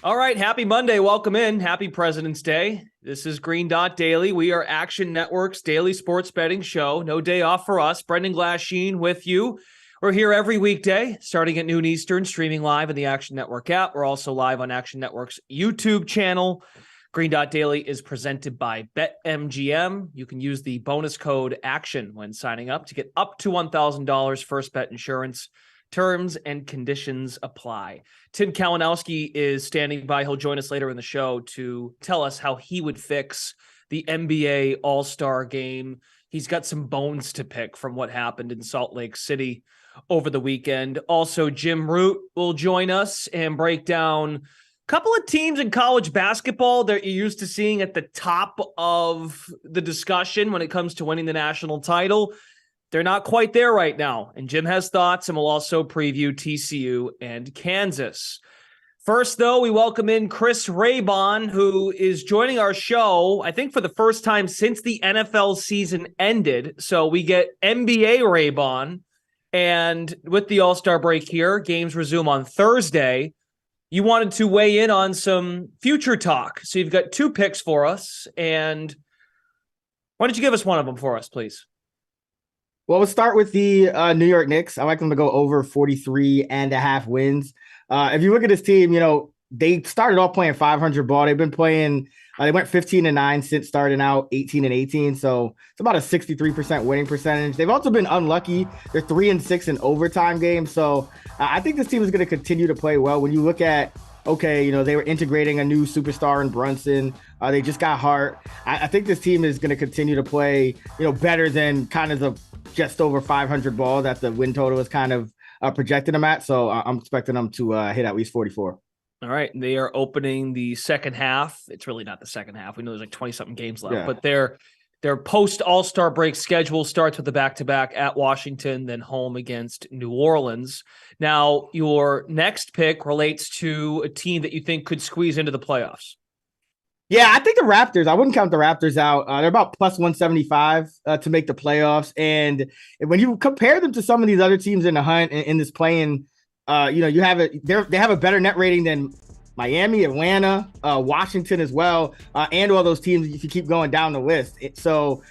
All right. Happy Monday. Welcome in. Happy President's Day. This is Green Dot Daily. We are Action Network's daily sports betting show. No day off for us. Brendan Glasheen with you. We're here every weekday, starting at noon Eastern, streaming live in the Action Network app. We're also live on Action Network's YouTube channel. Green Dot Daily is presented by BetMGM. You can use the bonus code ACTION when signing up to get up to $1,000 first bet insurance. Terms and conditions apply. Tim Kalinowski is standing by. He'll join us later in the show to tell us how he would fix the NBA All-Star game. He's got some bones to pick from what happened in Salt Lake City over the weekend. Also, Jim Root will join us and break down a couple of teams in college basketball that you're used to seeing at the top of the discussion when it comes to winning the national title. They're not quite there right now. And Jim has thoughts, and we'll also preview TCU and Kansas. First, though, we welcome in Chris Raybon, who is joining our show, I think, for the first time since the NFL season ended. So we get NBA Raybon. And with the All-Star break here, games resume on Thursday. You wanted to weigh in on some future talk. So you've got two picks for us. And why don't you give us one of them for us, please? Well, we'll start with the New York Knicks. I like them to go over 43.5 wins. If you look at this team, they started off playing 500 ball. They've been playing, they went 15-9 since starting out 18-18. So it's about a 63% winning percentage. They've also been unlucky. They're 3-6 in overtime games. So I think this team is going to continue to play well. When you look at, they were integrating a new superstar in Brunson. They just got Hart. I think this team is going to continue to play, better than kind of the just over 500 ball that the win total is kind of projected them at. So I'm expecting them to hit at least 44. All right. They are opening the second half. It's really not the second half. We know there's like 20-something games left, but their post-All-Star break schedule starts with the back-to-back at Washington, then home against New Orleans. Now, your next pick relates to a team that you think could squeeze into the playoffs. Yeah, I think the Raptors, I wouldn't count the Raptors out. They're about plus 175 to make the playoffs. And when you compare them to some of these other teams in the hunt in this play-in, they have a better net rating than Miami, Atlanta, Washington as well, and all those teams if you keep going down the list. So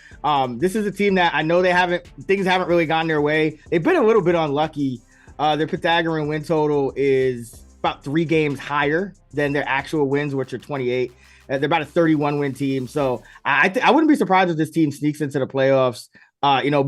this is a team that I know things haven't really gone their way. They've been a little bit unlucky. Their Pythagorean win total is about 3 games higher than their actual wins, which are 28. They're about a 31-win team. So I wouldn't be surprised if this team sneaks into the playoffs,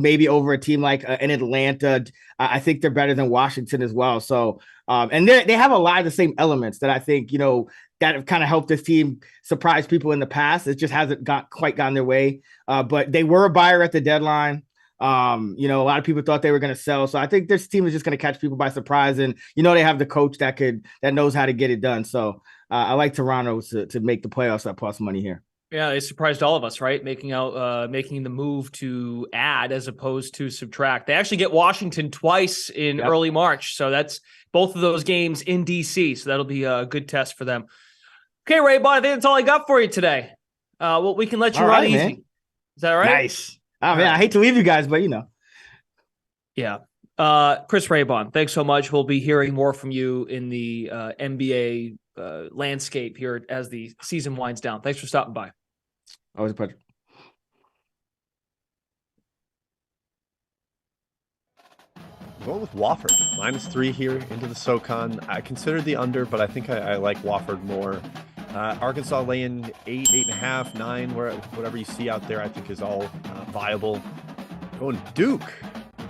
maybe over a team like an Atlanta. I think they're better than Washington as well. So, and they have a lot of the same elements that I think, that have kind of helped this team surprise people in the past. It just hasn't quite gone their way. But they were a buyer at the deadline. A lot of people thought they were going to sell. So I think this team is just going to catch people by surprise. And, they have the coach that knows how to get it done. So I like Toronto to make the playoffs at plus money here. Yeah, they surprised all of us, right? Making the move to add as opposed to subtract. They actually get Washington twice in early March. So that's both of those games in DC. So that'll be a good test for them. Okay, Raybon, I think that's all I got for you today. We can let you run easy. Man. Is that all right? Nice. Oh, man, I hate to leave you guys, but Yeah. Chris Raybon, thanks so much. We'll be hearing more from you in the NBA landscape here as the season winds down. Thanks for stopping by. Always a pleasure. Going with Wofford, -3 here into the SoCon. I consider the under, but I think I like Wofford more. Arkansas laying 8, 8.5, 9, whatever you see out there, I think is all viable. Going Duke,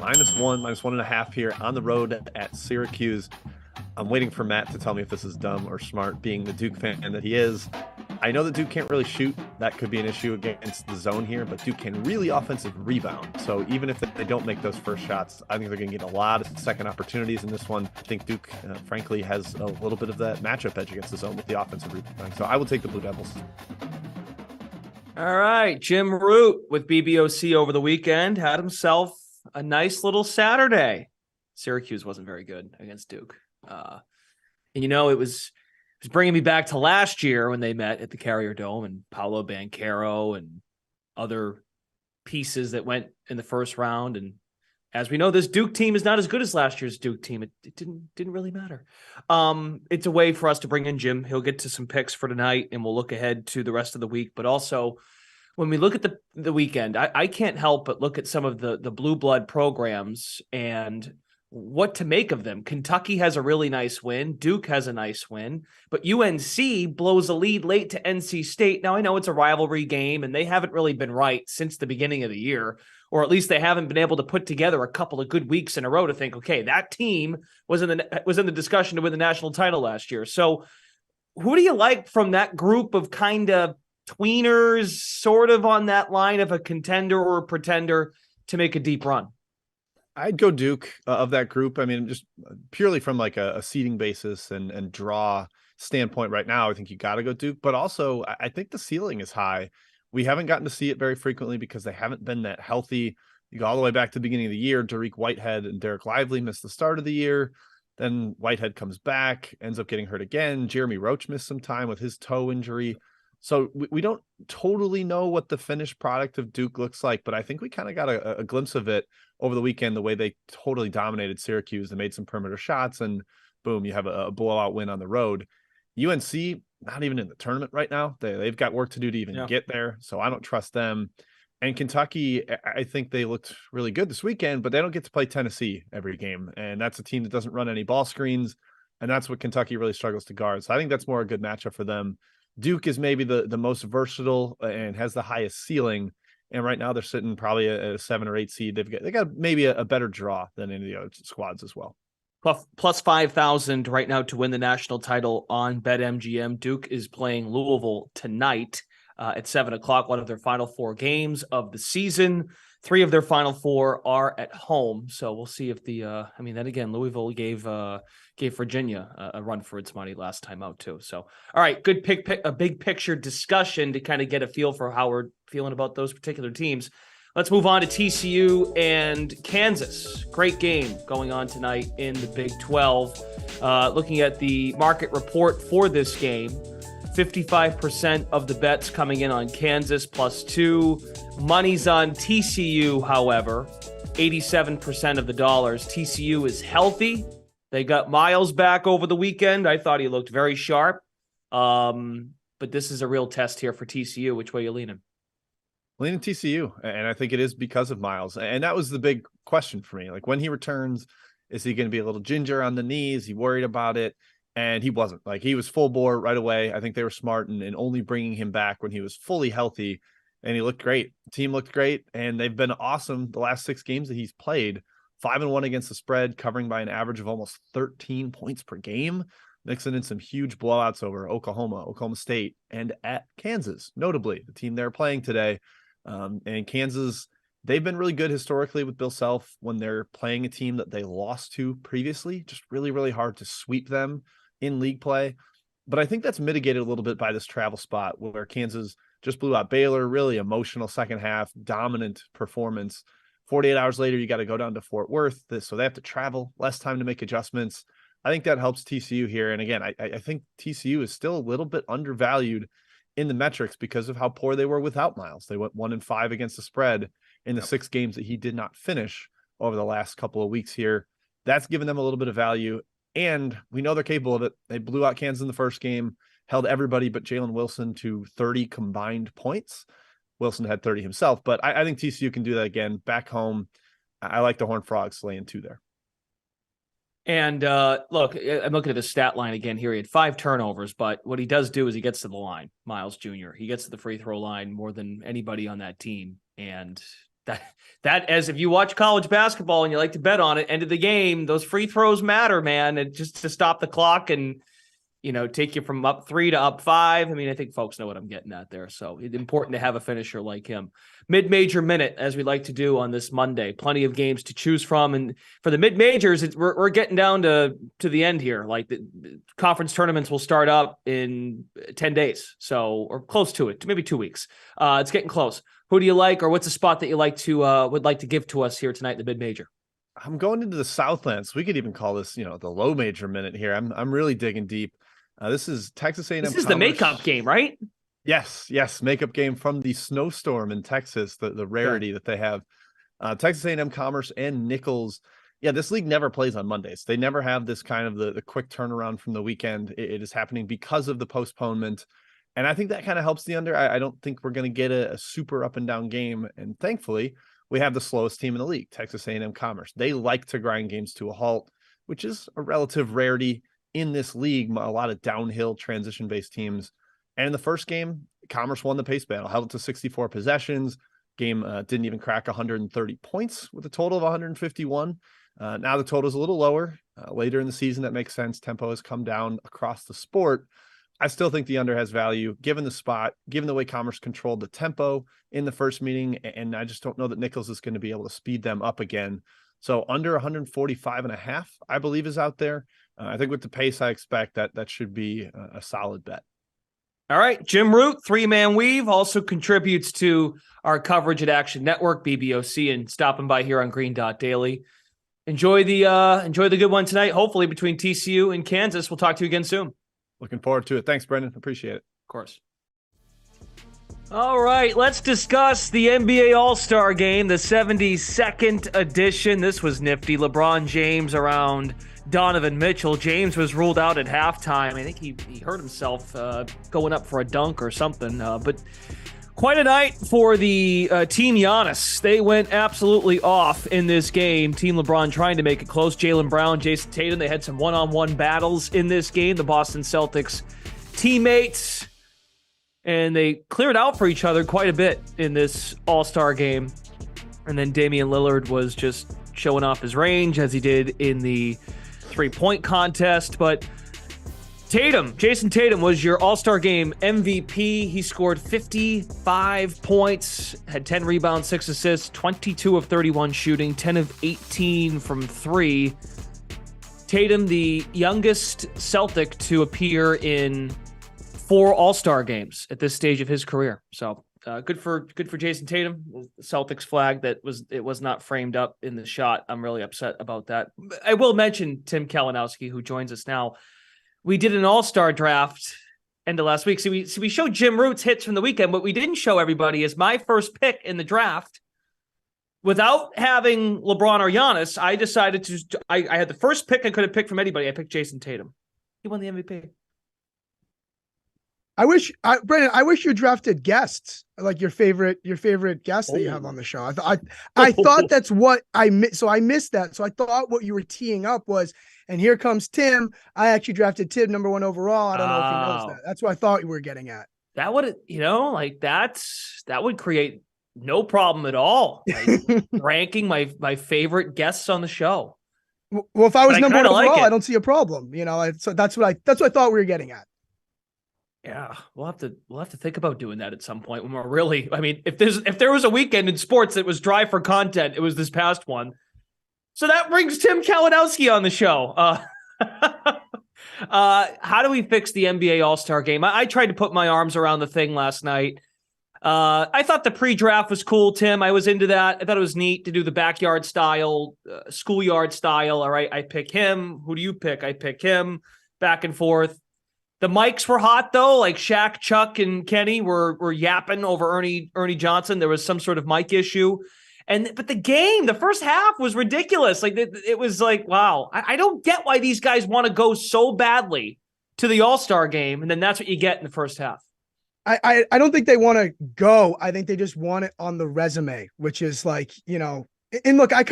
-1, -1.5 here on the road at Syracuse. I'm waiting for Matt to tell me if this is dumb or smart, being the Duke fan that he is. I know that Duke can't really shoot. That could be an issue against the zone here, but Duke can really offensive rebound. So even if they don't make those first shots, I think they're going to get a lot of second opportunities in this one. I think Duke, frankly, has a little bit of that matchup edge against the zone with the offensive rebounding. So I will take the Blue Devils. All right. Jim Root with BBOC over the weekend had himself a nice little Saturday. Syracuse wasn't very good against Duke. And it was bringing me back to last year when they met at the Carrier Dome, and Paolo Banchero and other pieces that went in the first round, and as we know, this Duke team is not as good as last year's Duke team. It didn't really matter. It's a way for us to bring in Jim. He'll get to some picks for tonight, and we'll look ahead to the rest of the week. But also, when we look at the weekend, I can't help but look at some of the blue blood programs and what to make of them. Kentucky has a really nice win. Duke has a nice win. But UNC blows a lead late to NC State. Now, I know it's a rivalry game, and they haven't really been right since the beginning of the year, or at least they haven't been able to put together a couple of good weeks in a row to think, okay, that team was in the discussion to win the national title last year. So who do you like from that group of kind of tweeners, sort of on that line of a contender or a pretender to make a deep run? I'd go Duke of that group. I mean, just purely from like a seeding basis and draw standpoint right now, I think you got to go Duke. But also, I think the ceiling is high. We haven't gotten to see it very frequently because they haven't been that healthy. You go all the way back to the beginning of the year. Dariq Whitehead and Derek Lively missed the start of the year. Then Whitehead comes back, ends up getting hurt again. Jeremy Roach missed some time with his toe injury. So we don't totally know what the finished product of Duke looks like, but I think we kind of got a glimpse of it over the weekend, the way they totally dominated Syracuse. They made some perimeter shots, and boom, you have a blowout win on the road. UNC, not even in the tournament right now. They've got work to do to even get there, so I don't trust them. And Kentucky, I think they looked really good this weekend, but they don't get to play Tennessee every game, and that's a team that doesn't run any ball screens, and that's what Kentucky really struggles to guard. So I think that's more a good matchup for them. Duke is maybe the most versatile and has the highest ceiling. And right now they're sitting probably at a 7 or 8 seed. They got maybe a better draw than any of the other squads as well. Plus 5,000 right now to win the national title on BetMGM. Duke is playing Louisville tonight at 7:00, one of their final 4 games of the season. 3 of their final 4 are at home. So we'll see if then again, Louisville gave Virginia a run for its money last time out too. So, all right, good a big picture discussion to kind of get a feel for how we're feeling about those particular teams. Let's move on to TCU and Kansas. Great game going on tonight in the Big 12. Looking at the market report for this game, 55% of the bets coming in on Kansas +2. Money's on TCU, however, 87% of the dollars. TCU is healthy. They got Miles back over the weekend. I thought he looked very sharp. But this is a real test here for TCU. Which way are you leaning? Leaning TCU, and I think it is because of Miles. And that was the big question for me. Like, when he returns, is he going to be a little ginger on the knees? Is he worried about it? And he wasn't. Like, he was full bore right away. I think they were smart in only bringing him back when he was fully healthy, and he looked great. The team looked great, and they've been awesome the last 6 games that he's played. 5-1 against the spread, covering by an average of almost 13 points per game, mixing in some huge blowouts over Oklahoma State, and at Kansas, notably, the team they're playing today. And Kansas, they've been really good historically with Bill Self when they're playing a team that they lost to previously. Just really, really hard to sweep them in league play. But I think that's mitigated a little bit by this travel spot where Kansas just blew out Baylor, really emotional second half, dominant performance. 48 hours later, you got to go down to Fort Worth. So they have to travel, less time to make adjustments. I think that helps TCU here. And again, I think TCU is still a little bit undervalued in the metrics because of how poor they were without Miles. They went 1-5 against the spread in the 6 games that he did not finish over the last couple of weeks here. That's given them a little bit of value. And we know they're capable of it. They blew out Kansas in the first game, held everybody but Jalen Wilson to 30 combined points. Wilson had 30 himself, but I think TCU can do that again back home. I like the Horned Frogs laying 2 there. And look, I'm looking at the stat line again here. He had 5 turnovers, but what he does do is he gets to the line, Miles Jr. He gets to the free throw line more than anybody on that team. And that as if you watch college basketball and you like to bet on it, end of the game, those free throws matter, man. And just to stop the clock and, take you from up 3 to up 5. I mean, I think folks know what I'm getting at there. So it's important to have a finisher like him. Mid-major minute, as we like to do on this Monday. Plenty of games to choose from. And for the mid-majors, we're getting down to the end here. Like, the conference tournaments will start up in 10 days. So, or close to it, maybe 2 weeks. It's getting close. Who do you like, or what's a spot that you would like to give to us here tonight in the mid-major? I'm going into the Southlands. We could even call this, the low major minute here. I'm really digging deep. This is Texas A&M. This is the makeup game, right? Yes. Makeup game from the snowstorm in Texas, the rarity that they have. Texas A&M Commerce and Nichols. Yeah, this league never plays on Mondays. They never have this kind of the quick turnaround from the weekend. It is happening because of the postponement. And I think that kind of helps the under. I don't think we're going to get a super up and down game. And thankfully, we have the slowest team in the league, Texas A&M Commerce. They like to grind games to a halt, which is a relative rarity in this league. A lot of downhill transition-based teams. And in the first game, Commerce won the pace battle, held it to 64 possessions. Game didn't even crack 130 points with a total of 151. Now the total is a little lower. Later in the season, that makes sense. Tempo has come down across the sport. I still think the under has value, given the spot, given the way Commerce controlled the tempo in the first meeting, and I just don't know that Nichols is going to be able to speed them up again. So under 145.5, I believe, is out there. I think with the pace I expect, that should be a solid bet. All right, Jim Root, 3-man weave, also contributes to our coverage at Action Network, BBOC, and stopping by here on Green Dot Daily. Enjoy the good one tonight, hopefully between TCU and Kansas. We'll talk to you again soon. Looking forward to it. Thanks, Brendan. Appreciate it. Of course. All right, let's discuss the NBA All-Star Game, the 72nd edition. This was nifty. LeBron James around Donovan Mitchell. James was ruled out at halftime. I think he hurt himself going up for a dunk or something. But quite a night for the Team Giannis. They went absolutely off in this game. Team LeBron trying to make it close. Jaylen Brown, Jason Tatum, they had some one-on-one battles in this game. The Boston Celtics teammates, and they cleared out for each other quite a bit in this All-Star game. And then Damian Lillard was just showing off his range as he did in the three-point contest. But Jason Tatum was your All-Star Game MVP. He scored 55 points, had 10 rebounds, 6 assists, 22 of 31 shooting, 10 of 18 from 3. Tatum, the youngest Celtic to appear in 4 All-Star games at this stage of his career. So good for Jason Tatum. The Celtics flag it was not framed up in the shot. I'm really upset about that. I will mention Tim Kalinowski, who joins us now. We did an all-star draft end of last week. So we showed Jim Root's hits from the weekend. What we didn't show everybody is my first pick in the draft. Without having LeBron or Giannis, I decided I had the first pick I could have picked from anybody. I picked Jason Tatum. He won the MVP. Brendan, I wish you drafted guests, like your favorite guests that you have on the show. I thought that's what I missed. So I missed that. So I thought what you were teeing up was, and here comes Tim. I actually drafted Tim number 1 overall. I don't know if he knows that. That's what I thought you were getting at. That would, that would create no problem at all. Like, ranking my favorite guests on the show. Well, if I was number 1 overall, I don't see a problem. So that's what I thought we were getting at. Yeah, we'll have to think about doing that at some point when we're really. I mean, if there was a weekend in sports that was dry for content, it was this past one. So that brings Tim Kalinowski on the show. How do we fix the NBA All-Star Game? I tried to put my arms around the thing last night. I thought the pre-draft was cool, Tim. I was into that. I thought it was neat to do the backyard style, schoolyard style. All right, I pick him. Who do you pick? I pick him. Back and forth. The mics were hot, though. Like Shaq, Chuck, and Kenny were yapping over Ernie Johnson. There was some sort of mic issue. But the game, the first half was ridiculous. Like it was like, wow. I don't get why these guys want to go so badly to the All-Star game, and then that's what you get in the first half. I don't think they want to go. I think they just want it on the resume, which is like, and look, I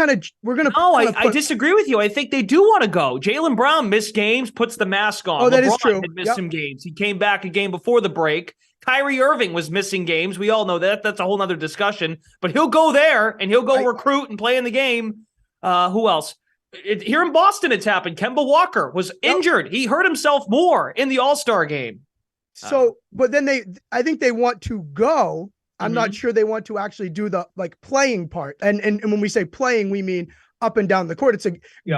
disagree with you. I think they do want to go. Jaylen Brown missed games, puts the mask on. Oh, that is true. Had missed some games. He came back a game before the break. Kyrie Irving was missing games. We all know that. That's a whole nother discussion. But he'll go there, and he'll go recruit and play in the game. Who else? Here in Boston, it's happened. Kemba Walker was injured. He hurt himself more in the All-Star game. So, but then I think they want to go. I'm not sure they want to actually do the playing part. And when we say playing, we mean up and down the court.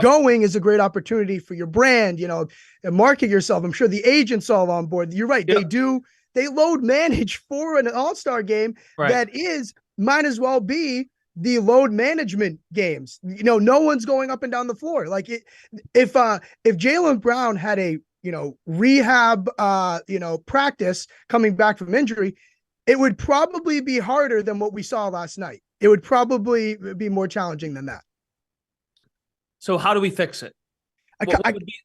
Going is a great opportunity for your brand, and market yourself. I'm sure the agents all on board. You're right. Yep. They load manage for an All-Star game that might as well be the load management games. No one's going up and down the floor. Like if Jaylen Brown had a, rehab, practice coming back from injury, it would probably be harder than what we saw last night. It would probably be more challenging than that. So how do we fix it?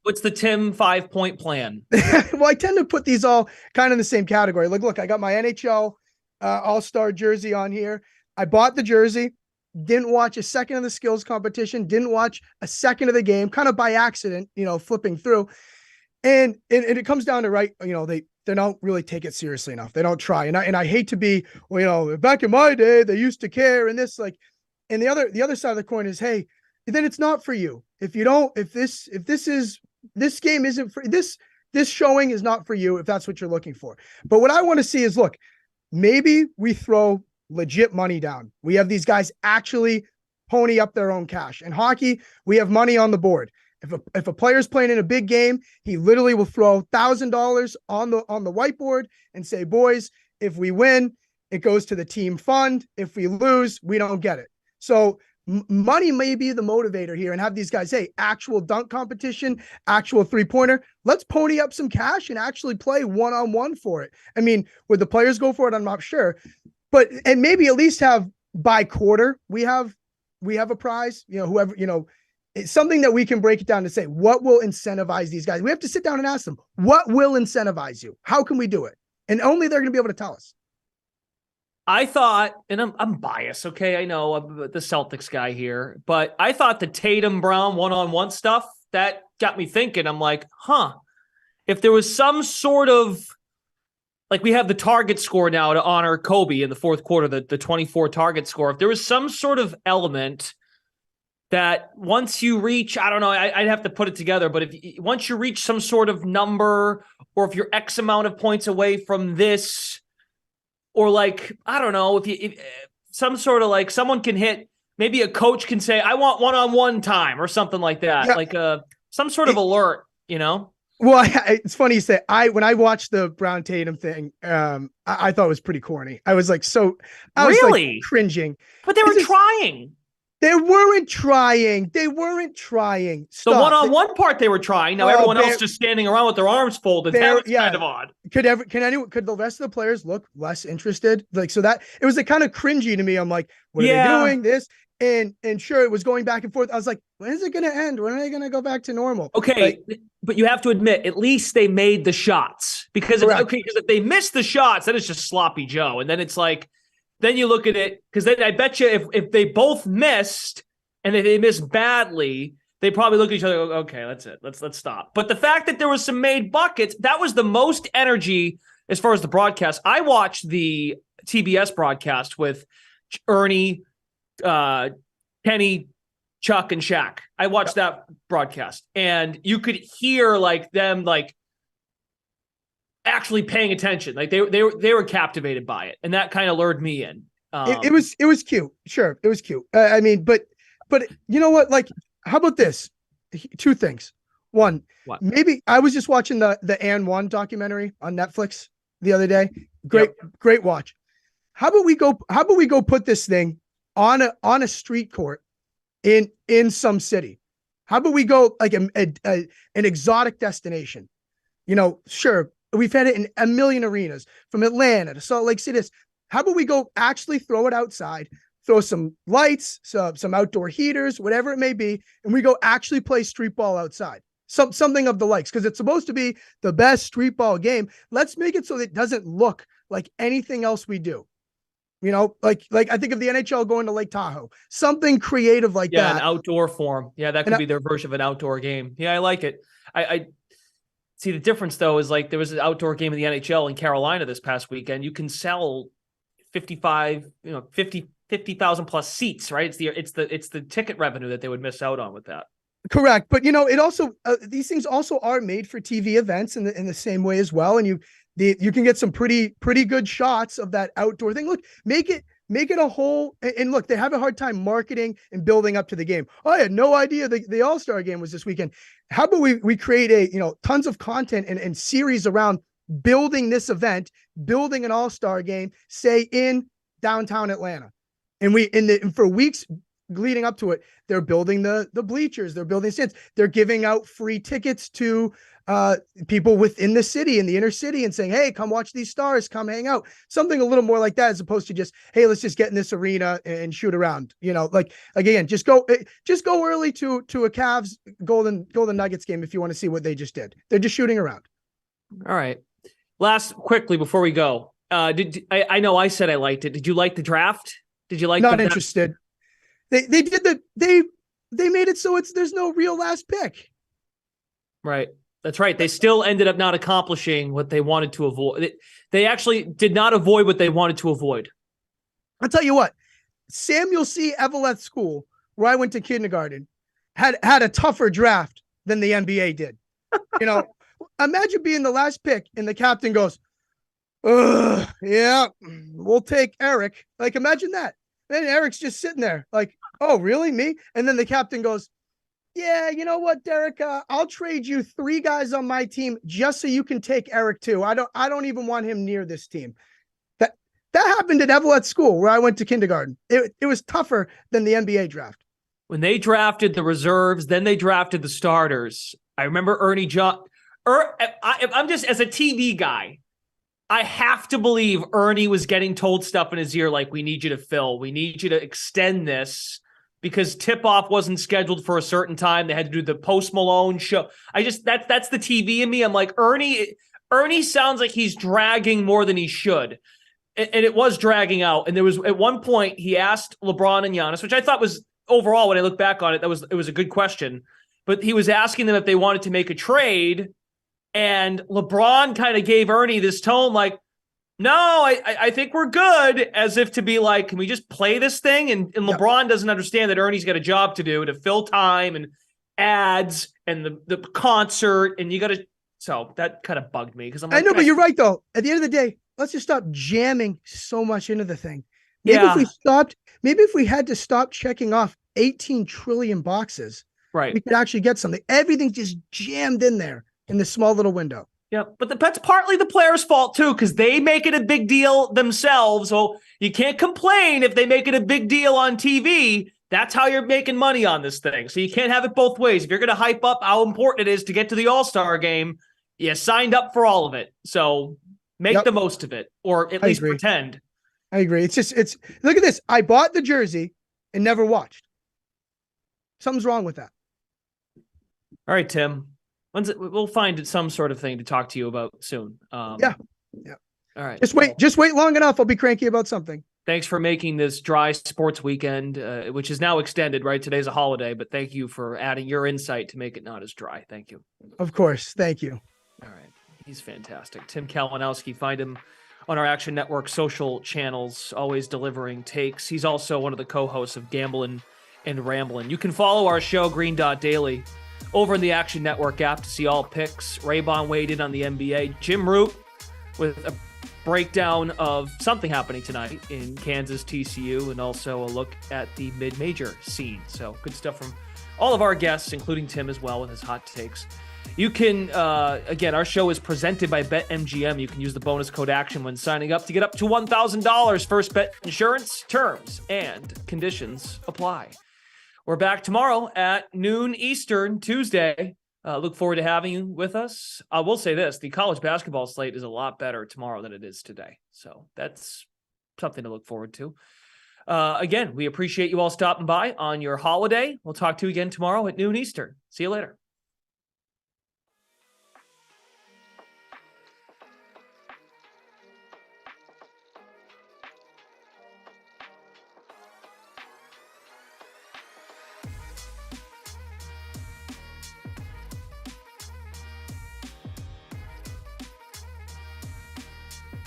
What's the Tim 5-point plan? Well, I tend to put these all kind of in the same category. Like, look, I got my NHL All-Star jersey on here. I bought the jersey, didn't watch a second of the skills competition, didn't watch a second of the game, kind of by accident, flipping through. And it comes down to, right, they don't really take it seriously enough. They don't try. And I hate to be, back in my day, they used to care and this, and the other side of the coin is, hey, then it's not for you. If this game isn't for this showing is not for you, if that's what you're looking for. But what I want to see is, look, maybe we throw legit money down. We have these guys actually pony up their own cash. In hockey, we have money on the board. If a player's playing in a big game, he literally will throw $1,000 on the whiteboard and say, boys, if we win, it goes to the team fund. If we lose, we don't get it. So money may be the motivator here, and have these guys, hey, actual dunk competition, actual three-pointer. Let's pony up some cash and actually play one-on-one for it. I mean, would the players go for it? I'm not sure, and maybe at least have by quarter, we have a prize, whoever, it's something that we can break it down to say, what will incentivize these guys? We have to sit down and ask them, what will incentivize you? How can we do it? And only they're going to be able to tell us. I thought, and I'm biased, okay? I know I'm the Celtics guy here, but I thought the Tatum Brown one-on-one stuff, that got me thinking. I'm like, if there was some sort of, like, we have the target score now to honor Kobe in the fourth quarter, the 24 target score. If there was some sort of element that once you reach, I don't know, I'd have to put it together, but once you reach some sort of number, or if you're X amount of points away from this, or like, I don't know, if some sort of, like, someone can hit, maybe a coach can say, I want one-on-one time or something like that. Yeah. Like some sort of alert, Well, it's funny you say, when I watched the Brown Tatum thing, I thought it was pretty corny. I was like, I was like cringing. But they were trying. They weren't trying. Stop. The one-on-one part they were trying. Now everyone else just standing around with their arms folded. That was kind of odd. Could the rest of the players look less interested? Like, so that it was kind of cringy to me. I'm like, what are they doing? This and sure, it was going back and forth. I was like, when is it going to end? When are they going to go back to normal? Okay, but you have to admit, at least they made the shots, because if they miss the shots, then it's just sloppy Joe, and then it's like. Then you look at it, because then I bet you if they both missed and if they missed badly, they probably look at each other and go, okay, that's it. Let's stop. But the fact that there was some made buckets, that was the most energy as far as the broadcast. I watched the TBS broadcast with Ernie, Kenny, Chuck, and Shaq. I watched that broadcast, and you could hear them actually paying attention. Like they were captivated by it, and that kind of lured me in. It was cute. Sure, it was cute. I mean, but you know what? Like, how about this? Two things. One, maybe I was just watching the And One documentary on Netflix the other day. Great watch. How about we go put this thing on a street court in some city? How about we go like an exotic destination? Sure. We've had it in a million arenas, from Atlanta to Salt Lake City. How about we go actually throw it outside, throw some lights, some outdoor heaters, whatever it may be, and we go actually play street ball outside. Something of the likes, because it's supposed to be the best street ball game. Let's make it so that it doesn't look like anything else we do. Like I think of the NHL going to Lake Tahoe, something creative like that. Yeah, an outdoor form. Yeah, that could be their version of an outdoor game. Yeah, I like it. I see the difference, though, is like there was an outdoor game in the NHL in Carolina this past weekend. You can sell 50,000 plus seats, right? It's the ticket revenue that they would miss out on with that. Correct. But, it also, these things also are made for TV events in the same way as well. And you can get some pretty good shots of that outdoor thing. Look, make it a whole, and look, they have a hard time marketing and building up to the game. Oh, I had no idea the All-Star game was this weekend. How about we create tons of content and series around building this event, building an All-Star game, say in downtown Atlanta. And for weeks, leading up to it, they're building the bleachers, they're building stands, they're giving out free tickets to people within the city, in the inner city, and saying, hey, come watch these stars, come hang out. Something a little more like that, as opposed to just, hey, let's just get in this arena and shoot around. Like again, just go early to a Cavs Golden Nuggets game if you want to see what they just did. They're just shooting around. All right. Last, quickly before we go, I know I said I liked it. Did you like the draft? Did you like? Not interested. They made it so there's no real last pick. Right. That's right. They still ended up not accomplishing what they wanted to avoid. They actually did not avoid what they wanted to avoid. I'll tell you what, Samuel C. Eveleth School, where I went to kindergarten, had a tougher draft than the NBA did. Imagine being the last pick and the captain goes, yeah, we'll take Eric. Like, imagine that. Then Eric's just sitting there like, oh, really, me? And then the captain goes, yeah, you know what, Derek, I'll trade you 3 guys on my team just so you can take Eric too. I don't even want him near this team. That happened at Eveleth School, where I went to kindergarten. It was tougher than the NBA draft. When they drafted the reserves, then they drafted the starters. I remember Ernie John. I'm just, as a TV guy, I have to believe Ernie was getting told stuff in his ear like, we need you to fill. We need you to extend this, because tip-off wasn't scheduled for a certain time. They had to do the Post Malone show. That's the TV in me. I'm like, Ernie sounds like he's dragging more than he should. And it was dragging out. And there was, at one point, he asked LeBron and Giannis, which I thought was, overall, when I look back on it, it was a good question. But he was asking them if they wanted to make a trade. And LeBron kind of gave Ernie this tone like, no, I think we're good, as if to be like, can we just play this thing? And LeBron doesn't understand that Ernie's got a job to do, to fill time and ads and the concert. And you got to, so that kind of bugged me, because I'm like, I know, but you're right though. At the end of the day, let's just stop jamming so much into the thing. Maybe if we had to stop checking off 18 trillion boxes, right, we could actually get something. Everything's just jammed in there in this small little window. Yeah, but that's partly the players' fault too, because they make it a big deal themselves. So you can't complain if they make it a big deal on TV. That's how you're making money on this thing. So you can't have it both ways. If you're going to hype up how important it is to get to the All-Star game, you signed up for all of it. So make the most of it, or at least pretend. I agree. It's look at this. I bought the jersey and never watched. Something's wrong with that. All right, Tim. We'll find some sort of thing to talk to you about soon. Yeah. All right. Just wait long enough. I'll be cranky about something. Thanks for making this dry sports weekend, which is now extended, right? Today's a holiday, but thank you for adding your insight to make it not as dry. Thank you. Of course. Thank you. All right. He's fantastic. Tim Kalinowski, find him on our Action Network social channels, always delivering takes. He's also one of the co-hosts of Gamblin' and Ramblin'. You can follow our show, Green Dot Daily, over in the Action Network app to see all picks. Raybon weighed in on the NBA. Jim Root with a breakdown of something happening tonight in Kansas, TCU, and also a look at the mid-major scene. So good stuff from all of our guests, including Tim as well with his hot takes. You can, again, our show is presented by BetMGM. You can use the bonus code ACTION when signing up to get up to $1,000. First bet insurance, terms, and conditions apply. We're back tomorrow at noon Eastern, Tuesday. Look forward to having you with us. I will say this, the college basketball slate is a lot better tomorrow than it is today. So that's something to look forward to. Again, we appreciate you all stopping by on your holiday. We'll talk to you again tomorrow at noon Eastern. See you later.